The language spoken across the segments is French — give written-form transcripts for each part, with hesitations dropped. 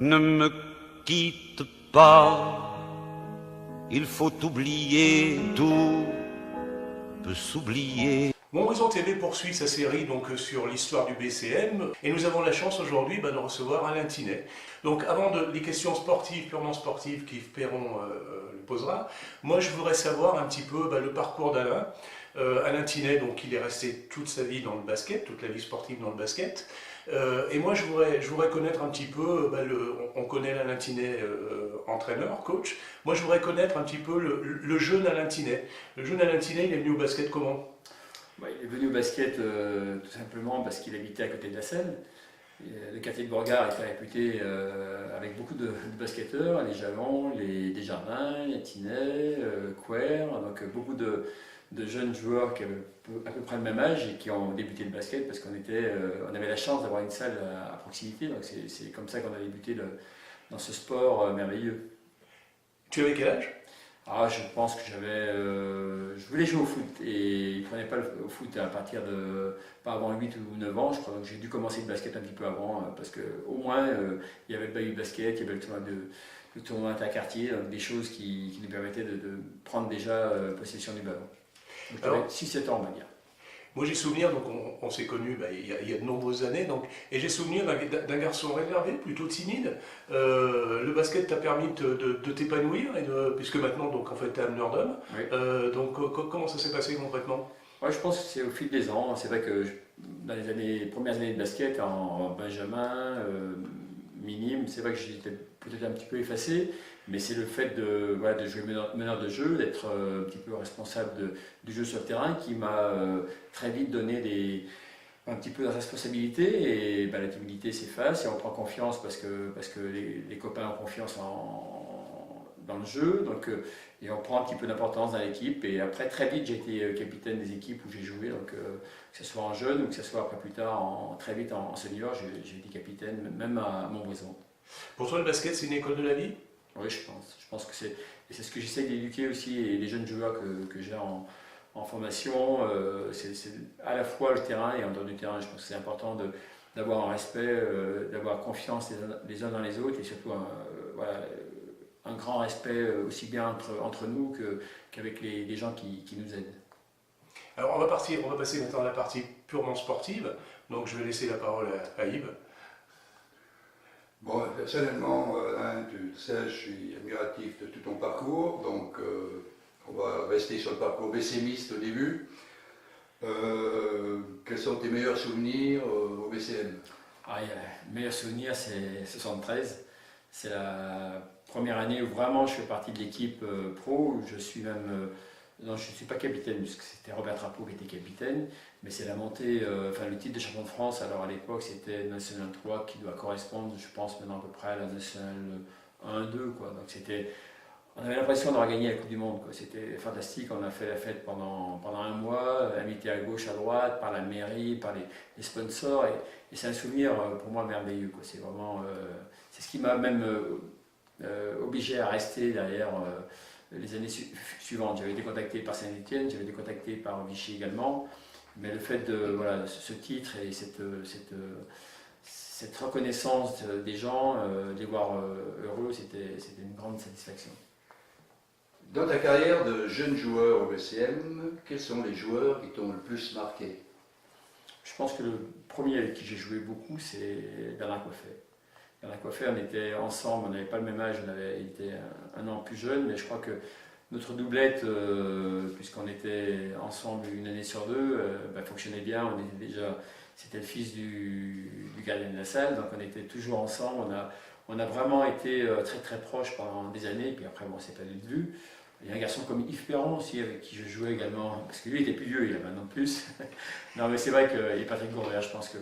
Ne me quitte pas, il faut oublier, tout peut s'oublier. Mon Horizon TV poursuit sa série donc sur l'histoire du BCM et nous avons la chance aujourd'hui de recevoir Alain Tinet. Donc avant les questions sportives, purement sportives qu'Yves Perron posera, moi je voudrais savoir un petit peu le parcours d'Alain. Alain Tinet, donc il est resté toute sa vie dans le basket, toute la vie sportive dans le basket. Et moi je voudrais connaître un petit peu, on connaît Alain Tinet entraîneur, coach. Moi je voudrais connaître un petit peu le jeune Alain Tinet. Le jeune Alain Tinet, il est venu au basket comment ? Il est venu au basket tout simplement parce qu'il habitait à côté de la Seine. Le quartier de Borgard était réputé avec beaucoup de basketteurs, les Javon, les Desjardins, les Tinet, Couer, donc beaucoup de jeunes joueurs qui avaient à peu près le même âge et qui ont débuté le basket parce qu'on avait la chance d'avoir une salle à proximité. Donc c'est comme ça qu'on a débuté dans ce sport merveilleux. Tu avais quel âge ? Je pense que je voulais jouer au foot et il ne prenait pas au foot à partir de, pas avant 8 ou 9 ans, je crois, donc j'ai dû commencer le basket un petit peu avant parce qu'au moins il y avait le bahut basket, il y avait le tournoi interquartier, des choses qui nous permettaient de prendre déjà possession du ballon. Donc j'avais 6-7 ans, on va dire. Moi j'ai souvenir, donc on s'est connus il y a de nombreuses années, et j'ai souvenir d'un garçon réservé, plutôt timide. Le basket t'a permis de t'épanouir, puisque maintenant donc, en fait, tu es ameneur d'homme. Oui. Donc comment ça s'est passé concrètement ? Je pense que c'est au fil des ans. C'est vrai que dans les premières années de basket, en benjamin, minime, c'est vrai que j'étais peut-être un petit peu effacé, mais c'est le fait de jouer meneur de jeu, d'être un petit peu responsable du jeu sur le terrain qui m'a très vite donné un petit peu de responsabilité et la timidité s'efface et on prend confiance parce que les copains ont confiance dans le jeu et on prend un petit peu d'importance dans l'équipe et après très vite j'ai été capitaine des équipes où j'ai joué donc que ce soit en jeune ou que ce soit après plus tard très vite en senior j'ai été capitaine même à Montbrison. Pour toi le basket c'est une école de la vie ? Oui, je pense que c'est ce que j'essaie d'éduquer aussi les jeunes joueurs que j'ai en formation, c'est à la fois le terrain et en dehors du terrain. Je pense que c'est important d'avoir un respect, d'avoir confiance les uns dans les autres et surtout un grand respect aussi bien entre nous qu'avec les gens qui nous aident. Alors on va passer maintenant à la partie purement sportive, donc je vais laisser la parole à Yves. Bon, personnellement, Alain, tu le sais, je suis admiratif de tout ton parcours, donc on va rester sur le parcours BCMiste au début. Quels sont tes meilleurs souvenirs au BCM ? Les meilleurs souvenirs, c'est 73. C'est la première année où vraiment je fais partie de l'équipe pro. Je suis même... non, je ne suis pas capitaine, puisque c'était Robert Trapeau qui était capitaine, mais c'est la montée, le titre de champion de France, alors à l'époque c'était National 3 qui doit correspondre, je pense maintenant à peu près à la National 1-2, quoi. Donc on avait l'impression d'avoir gagné la Coupe du Monde, quoi. C'était fantastique, on a fait la fête pendant un mois, invité à gauche, à droite, par la mairie, par les sponsors, et c'est un souvenir pour moi merveilleux, quoi. C'est vraiment, c'est ce qui m'a même obligé à rester derrière les années suivantes. J'avais été contacté par Saint-Étienne, j'avais été contacté par Vichy également, mais le fait de ce titre et cette reconnaissance des gens, de les voir heureux, c'était une grande satisfaction. Dans ta carrière de jeune joueur au BCM, quels sont les joueurs qui t'ont le plus marqué ? Je pense que le premier avec qui j'ai joué beaucoup, c'est Bernard Coiffet. Bernard Coiffet, on était ensemble, on n'avait pas le même âge, il était un an plus jeune, mais je crois que notre doublette, puisqu'on était ensemble une année sur deux, fonctionnait bien. C'était le fils du gardien de la salle, donc on était toujours ensemble. On a vraiment été très très proches pendant des années, et puis après, on s'est perdu de vue. Il y a un garçon comme Yves Perron aussi, avec qui je jouais également, parce que lui il était plus vieux, il a maintenant plus. Non, mais c'est vrai qu'il est Patrick Gourvert, je pense que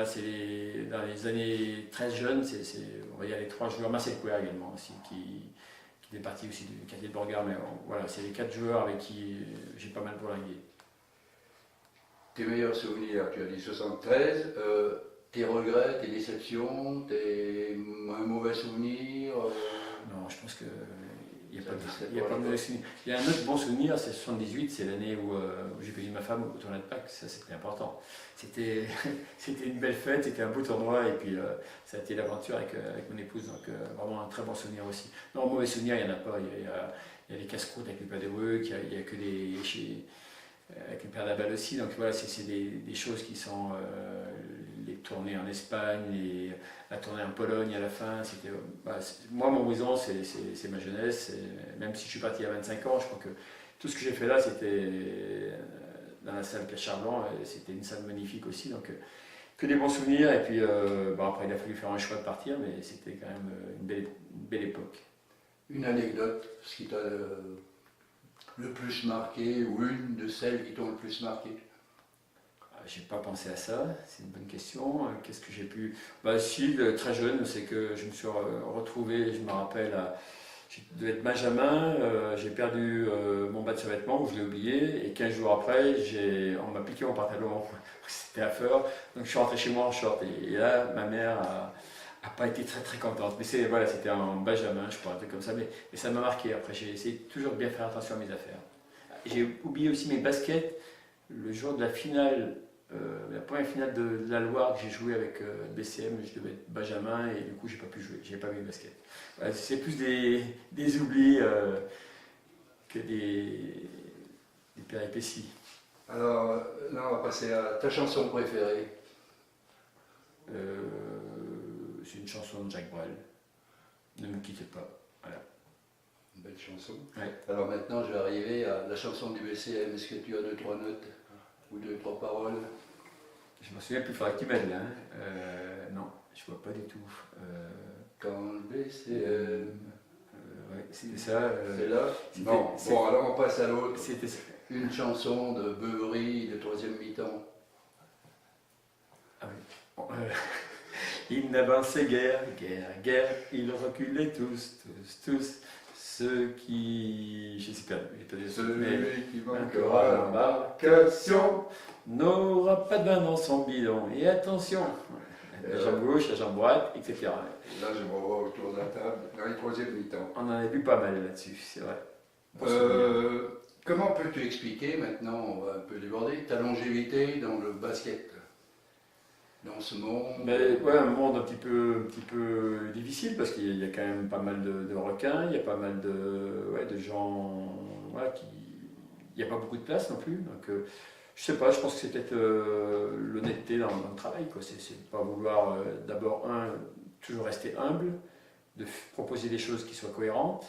c'est dans les années très jeunes, on va dire les trois joueurs, Marcel Couer également aussi, qui est parti aussi du quartier de Borgard, mais c'est les 4 joueurs avec qui j'ai pas mal bourlingué. Tes meilleurs souvenirs, tu as dit 73, tes regrets, tes déceptions, un mauvais souvenir Non, je pense que il n'y a pas de mauvais souvenir. Il y a un autre bon souvenir, c'est 78, c'est l'année où j'ai connu ma femme au tournoi de Pâques, ça c'était important. C'était une belle fête, c'était un beau tournoi, et puis ça a été l'aventure avec mon épouse, donc vraiment un très bon souvenir aussi. Non, mauvais souvenir, il n'y en a pas, il y a les casse-croûtes avec le père de Weuck, il y a que avec le père Dabal aussi, donc voilà, c'est des choses qui sont les tournées en Espagne, la tournée en Pologne à la fin, moi mon horizon c'est ma jeunesse, même si je suis parti à 25 ans, je crois que tout ce que j'ai fait là c'était dans la salle Pierre Charblanc, c'était une salle magnifique aussi, donc que des bons souvenirs, et puis après il a fallu faire un choix de partir, mais c'était quand même une belle époque. Une anecdote, ce qui t'a le plus marqué, ou une de celles qui t'ont le plus marqué? J'ai pas pensé à ça, c'est une bonne question. Qu'est-ce que j'ai pu... Si, très jeune, c'est que je me suis retrouvé, je me rappelle, je devais être Benjamin, j'ai perdu mon bas de survêtement, où je l'ai oublié, et 15 jours après, on m'a piqué mon pantalon, c'était à feur, donc je suis rentré chez moi en short, et là, ma mère a pas été très très contente, mais c'était un Benjamin, je crois, un truc comme ça, mais ça m'a marqué. Après, j'ai essayé toujours de bien faire attention à mes affaires. J'ai oublié aussi mes baskets le jour de la finale. La première finale de la Loire que j'ai joué avec BCM, je devais être Benjamin, et du coup j'ai pas pu jouer, j'ai pas mis le basket. C'est plus des oublis que des péripéties. Alors là on va passer à ta chanson préférée. C'est une chanson de Jacques Brel, Ne me quitte pas. Voilà. Une belle chanson. Ouais. Alors maintenant je vais arriver à la chanson du BCM. Est-ce que tu as 2-3 notes ou 2-3 paroles? Je m'en souviens plus, il faudra que tu m'aides là. Non, je vois pas du tout. Quand le BCM. Ouais, c'était ça. C'est là? Non. Bon, alors on passe à l'autre. C'était ça. Une chanson de Beuvery de 3e mi-temps. Ah oui. Bon, ils n'avançaient guère, ils reculaient tous. Ceux qui. Je sais pas, j'ai pas dit ça. Celui qui manquera l'embarcation n'aura pas de vin dans son bidon. Et attention, la jambe gauche, la jambe droite, etc. Là, je me vois autour de la table, dans les 3e mi-temps. On en a vu pas mal là-dessus, c'est vrai. Comment peux-tu expliquer, maintenant, on va un peu déborder, ta longévité dans le basket? Dans ce monde? Un monde un petit peu difficile, parce qu'il y a quand même pas mal de requins, il y a pas mal de gens il n'y a pas beaucoup de place non plus. Donc, je sais pas, je pense que c'est peut-être l'honnêteté dans le travail. C'est pas vouloir d'abord, toujours rester humble, de proposer des choses qui soient cohérentes.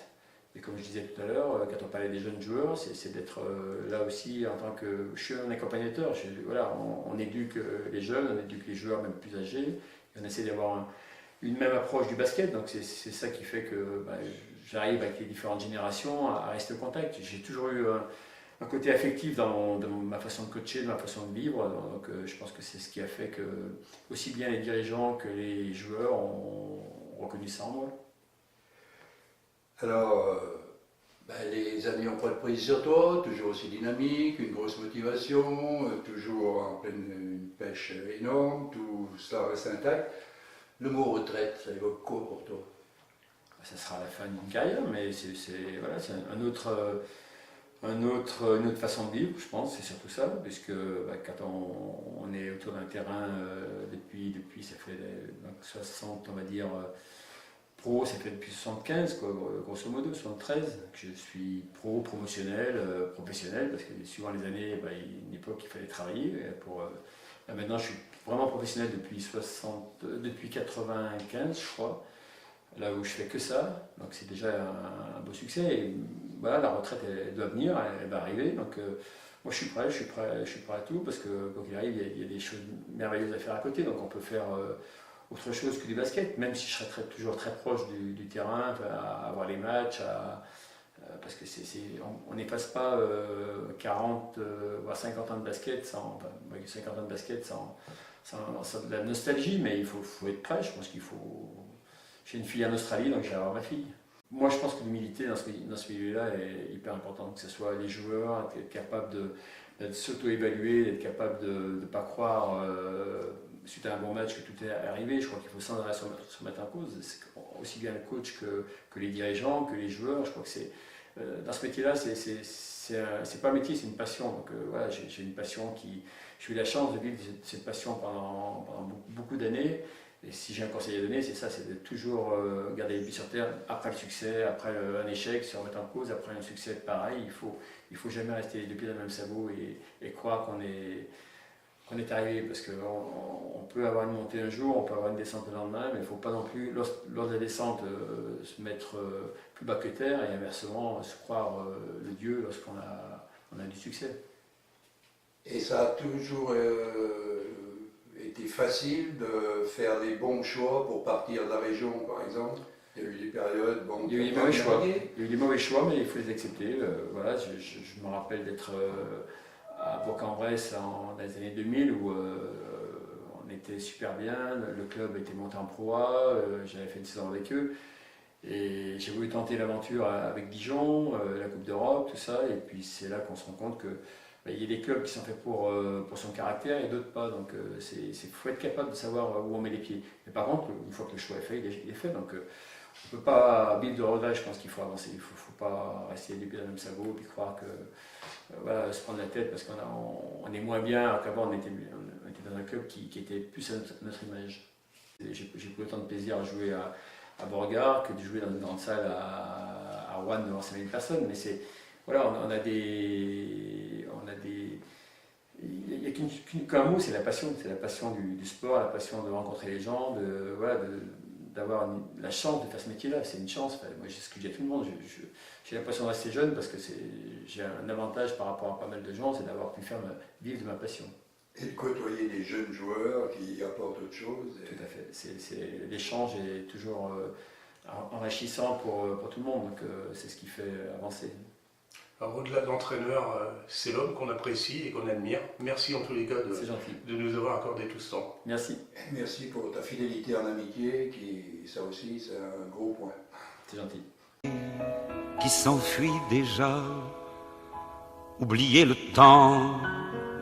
Et comme je disais tout à l'heure, quand on parlait des jeunes joueurs, c'est d'être là aussi en tant que... Je suis un accompagnateur, on éduque les jeunes, on éduque les joueurs même plus âgés, et on essaie d'avoir une même approche du basket, donc c'est ça qui fait que j'arrive avec les différentes générations à rester au contact. J'ai toujours eu un côté affectif dans ma façon de coacher, dans ma façon de vivre, donc je pense que c'est ce qui a fait que aussi bien les dirigeants que les joueurs ont reconnu ça en moi. Alors, les amis ont pris prise sur toi, toujours aussi dynamique, une grosse motivation, toujours en pleine une pêche énorme, tout cela reste intact. Le mot retraite, ça évoque quoi pour toi? Ça sera la fin d'une carrière, mais c'est une autre façon de vivre, je pense, c'est surtout ça, puisque quand on est autour d'un terrain depuis ça fait 60, on va dire, pro, ça fait depuis 75, grosso modo, 73, que je suis promotionnel, professionnel, parce que suivant les années, il y a une époque il fallait travailler. Là, maintenant, je suis vraiment professionnel depuis 95, je crois, là où je fais que ça, donc c'est déjà un beau succès. Et voilà, la retraite, elle doit venir, elle va arriver, donc moi je suis prêt à tout, parce que quoi qu'il arrive, il y a des choses merveilleuses à faire à côté, donc on peut faire autre chose que du basket, même si je serai toujours très proche du terrain, à voir les matchs, parce que on n'efface pas 40 voire 50 ans de basket sans de la nostalgie, mais il faut être prêt. Je pense qu'il faut. J'ai une fille en Australie, donc j'irai voir ma fille. Moi, je pense que l'humilité dans ce milieu-là est hyper importante, que ce soit les joueurs, être capable de s'auto-évaluer, d'être capable de ne pas croire suite à un bon match que tout est arrivé. Je crois qu'il faut sans arrêt se remettre en cause. C'est aussi bien le coach que les dirigeants, que les joueurs. Je crois que c'est dans ce métier-là, c'est pas un métier, c'est une passion. Donc voilà, j'ai une passion j'ai eu la chance de vivre cette passion pendant beaucoup d'années. Et si j'ai un conseil à donner, c'est ça, c'est de toujours garder les pieds sur terre après le succès, après un échec, se remettre en cause, après un succès pareil. Il faut jamais rester les deux pieds dans le même sabot et croire qu'on est arrivé, parce qu'on peut avoir une montée un jour, on peut avoir une descente le lendemain, mais il ne faut pas non plus, lors de la descente, se mettre plus bas que terre et inversement se croire le Dieu lorsqu'on a du succès. Et ça a toujours été facile de faire les bons choix pour partir de la région, par exemple. Il y a eu des périodes... Bon, il y a eu des mauvais choix. Il y a eu des mauvais choix, mais il faut les accepter. Voilà, je me rappelle d'être à Bourg-en-Bresse dans les années 2000 où on était super bien, le club était monté en Pro A, j'avais fait une saison avec eux. Et j'ai voulu tenter l'aventure avec Dijon, la Coupe d'Europe, tout ça. Et puis c'est là qu'on se rend compte que il y a des clubs qui sont faits pour son caractère et d'autres pas. Donc il faut être capable de savoir où on met les pieds. Mais par contre, une fois que le choix est fait, il est fait. Donc on ne peut pas vivre de regrets. Je pense qu'il faut avancer. Il ne faut pas rester les pieds dans le même sabot et croire que voilà, se prendre la tête parce qu'on est moins bien qu'avant. On était dans un club qui était plus à notre image. J'ai pris autant de plaisir à jouer à Beauregard que de jouer dans une grande salle à Rouen devant 5000 personnes. Mais c'est voilà, il n'y a qu'un mot, c'est la passion. C'est la passion du sport, la passion de rencontrer les gens, d'avoir la chance de faire ce métier-là. C'est une chance. Enfin, moi, c'est ce que je dis à tout le monde. J'ai l'impression de rester jeune parce que j'ai un avantage par rapport à pas mal de gens, c'est d'avoir pu vivre de ma passion. Et de côtoyer des jeunes joueurs qui apportent autre chose. Tout à fait. L'échange est toujours enrichissant pour tout le monde. Donc c'est ce qui fait avancer. Alors, au-delà de l'entraîneur, c'est l'homme qu'on apprécie et qu'on admire. Merci en tous les cas de nous avoir accordé tout ce temps. Merci. Merci pour ta fidélité en amitié, ça aussi c'est un gros point. C'est gentil. Qui s'enfuit déjà, oublier le temps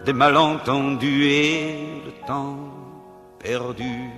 des malentendus et le temps perdu.